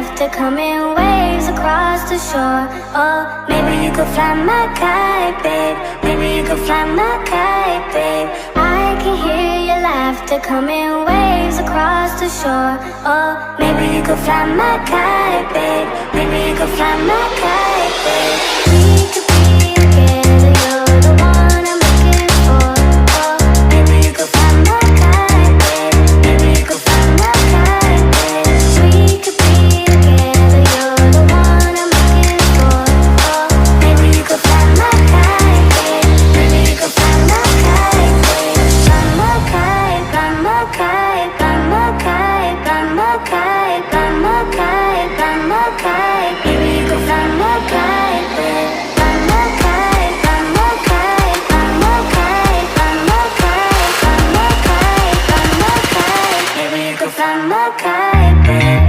laughter coming waves across the shore. Oh, maybe you could fly my kite, babe. Maybe you could fly my kite, babe. I can hear your laughter coming waves across the shore. Oh, maybe you could fly my kite, babe. Maybe you could fly my kite, babe. We could be together, you're the one I'm looking for. Oh, maybe you could fly my kite, babe. Maybe you could fly my kite, babe. We could be together, you're the one I'm looking for. Oh, maybe you could fly my kite, babe. Maybe you could fly my kite, babe. Fly my kite, fly my kite, fly my kite, fly my kite, fly my kite, fly my kite. Maybe you could fly my kite, babe. Fly my kite, fly my kite, fly my kite, fly my kite, fly my kite, fly my kite. Maybe you could fly my kite, babe.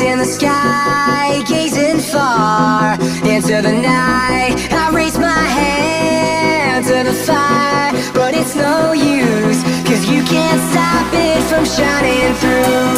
In the sky, gazing far into the night, I raise my hand to the fire, but it's no use, 'cause you can't stop it from shining through.